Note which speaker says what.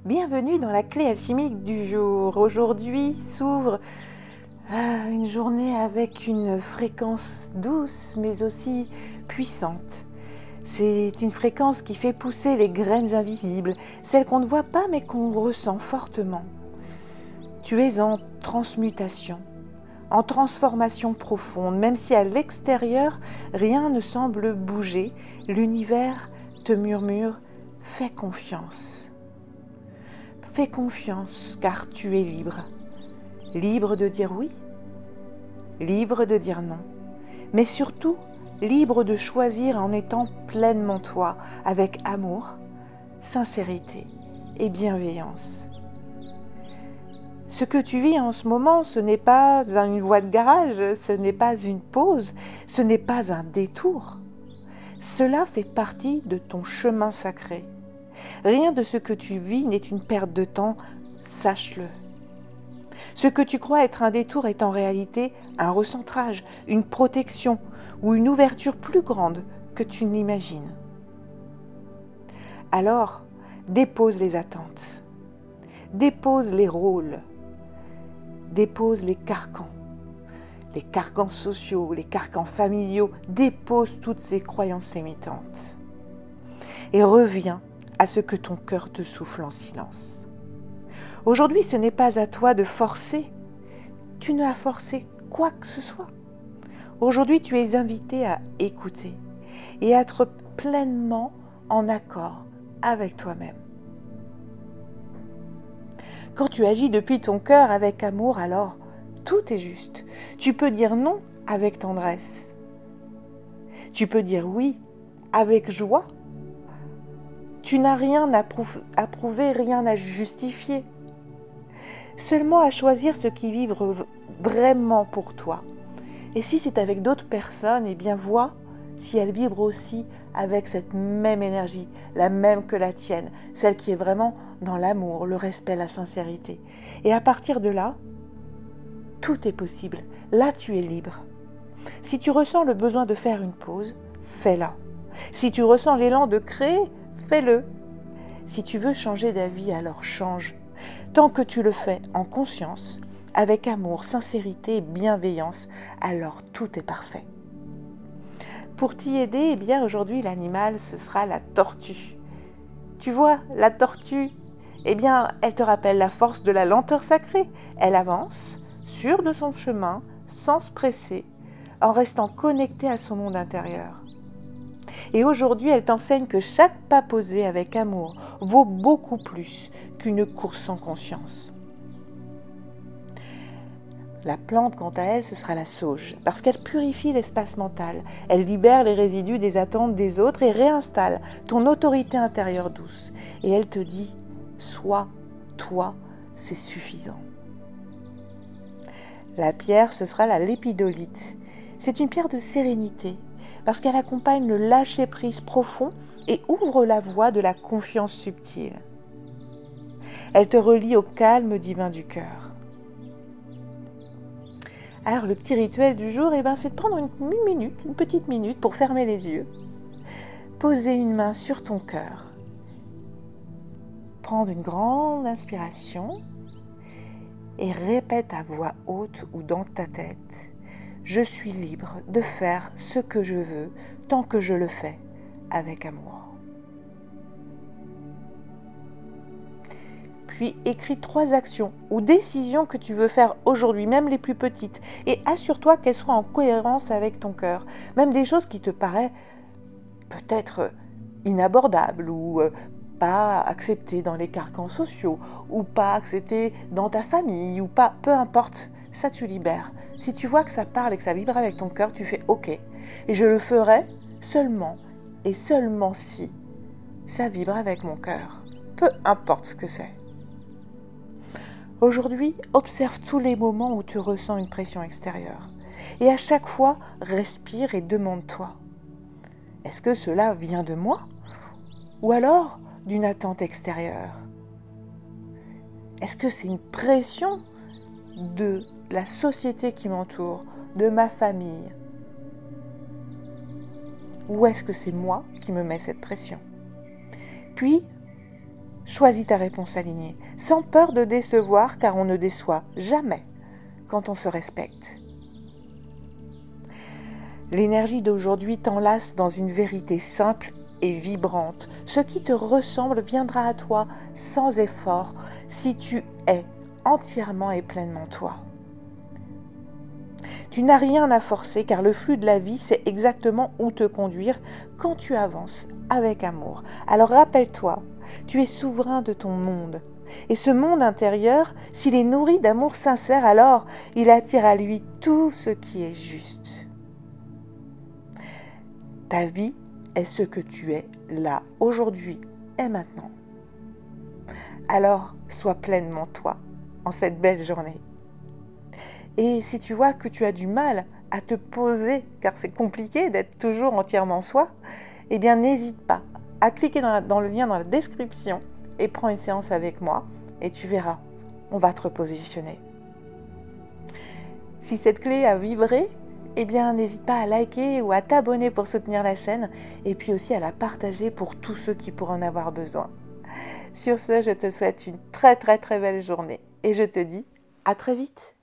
Speaker 1: Bienvenue dans la clé alchimique du jour. Aujourd'hui s'ouvre une journée avec une fréquence douce mais aussi puissante. C'est une fréquence qui fait pousser les graines invisibles, celles qu'on ne voit pas mais qu'on ressent fortement. Tu es en transmutation, en transformation profonde, même si à l'extérieur rien ne semble bouger, l'univers te murmure « Fais confiance ». Fais confiance car tu es libre. Libre de dire oui, libre de dire non, mais surtout libre de choisir en étant pleinement toi, avec amour, sincérité et bienveillance. Ce que tu vis en ce moment, ce n'est pas une voie de garage, ce n'est pas une pause, ce n'est pas un détour. Cela fait partie de ton chemin sacré. Rien de ce que tu vis n'est une perte de temps, sache-le. Ce que tu crois être un détour est en réalité un recentrage, une protection ou une ouverture plus grande que tu n'imagines. Alors, dépose les attentes, dépose les rôles, dépose les carcans sociaux, les carcans familiaux, dépose toutes ces croyances limitantes et reviens à ce que ton cœur te souffle en silence. Aujourd'hui, ce n'est pas à toi de forcer. Tu n'as forcé quoi que ce soit. Aujourd'hui, tu es invité à écouter et à être pleinement en accord avec toi-même. Quand tu agis depuis ton cœur avec amour, alors tout est juste. Tu peux dire non avec tendresse. Tu peux dire oui avec joie. Tu n'as rien à prouver, rien à justifier. Seulement à choisir ce qui vibre vraiment pour toi. Et si c'est avec d'autres personnes, eh bien vois si elles vibrent aussi avec cette même énergie, la même que la tienne, celle qui est vraiment dans l'amour, le respect, la sincérité. Et à partir de là, tout est possible. Là, tu es libre. Si tu ressens le besoin de faire une pause, fais-la. Si tu ressens l'élan de créer, fais-le. Si tu veux changer d'avis, alors change. Tant que tu le fais en conscience, avec amour, sincérité et bienveillance, alors tout est parfait. Pour t'y aider, eh bien aujourd'hui l'animal, ce sera la tortue. Tu vois, la tortue, eh bien, elle te rappelle la force de la lenteur sacrée. Elle avance, sûre de son chemin, sans se presser, en restant connectée à son monde intérieur. Et aujourd'hui, elle t'enseigne que chaque pas posé avec amour vaut beaucoup plus qu'une course sans conscience. La plante, quant à elle, ce sera la sauge, parce qu'elle purifie l'espace mental. Elle libère les résidus des attentes des autres et réinstalle ton autorité intérieure douce. Et elle te dit, sois toi, c'est suffisant. La pierre, ce sera la lépidolite. C'est une pierre de sérénité, parce qu'elle accompagne le lâcher-prise profond et ouvre la voie de la confiance subtile. Elle te relie au calme divin du cœur. Alors le petit rituel du jour, c'est de prendre une petite minute pour fermer les yeux, poser une main sur ton cœur, prendre une grande inspiration et répète à voix haute ou dans ta tête. Je suis libre de faire ce que je veux tant que je le fais avec amour. Puis écris 3 actions ou décisions que tu veux faire aujourd'hui, même les plus petites, et assure-toi qu'elles soient en cohérence avec ton cœur. Même des choses qui te paraissent peut-être inabordables ou pas acceptées dans les carcans sociaux, ou pas acceptées dans ta famille, ou pas, peu importe, ça tu libères. Si tu vois que ça parle et que ça vibre avec ton cœur, tu fais OK. Et je le ferai seulement et seulement si ça vibre avec mon cœur, peu importe ce que c'est. Aujourd'hui, observe tous les moments où tu ressens une pression extérieure. Et à chaque fois, respire et demande-toi, est-ce que cela vient de moi? Ou alors d'une attente extérieure? Est-ce que c'est une pression de la société qui m'entoure, de ma famille? Ou est-ce que c'est moi qui me mets cette pression? Puis, Choisis ta réponse alignée, sans peur de décevoir, car on ne déçoit jamais quand on se respecte. L'énergie d'aujourd'hui t'enlace dans une vérité simple et vibrante. Ce qui te ressemble viendra à toi sans effort si tu es entièrement et pleinement toi. Tu n'as rien à forcer car le flux de la vie sait exactement où te conduire quand tu avances avec amour. Alors rappelle-toi, tu es souverain de ton monde. Et ce monde intérieur, s'il est nourri d'amour sincère, alors il attire à lui tout ce qui est juste. Ta vie est ce que tu es là, aujourd'hui et maintenant. Alors, sois pleinement toi en cette belle journée. Et si tu vois que tu as du mal à te poser, car c'est compliqué d'être toujours entièrement soi, eh bien n'hésite pas à cliquer dans le lien dans la description et prends une séance avec moi et tu verras, on va te repositionner. Si cette clé a vibré, eh bien n'hésite pas à liker ou à t'abonner pour soutenir la chaîne et puis aussi à la partager pour tous ceux qui pourraient en avoir besoin. Sur ce, je te souhaite une très belle journée et je te dis à très vite.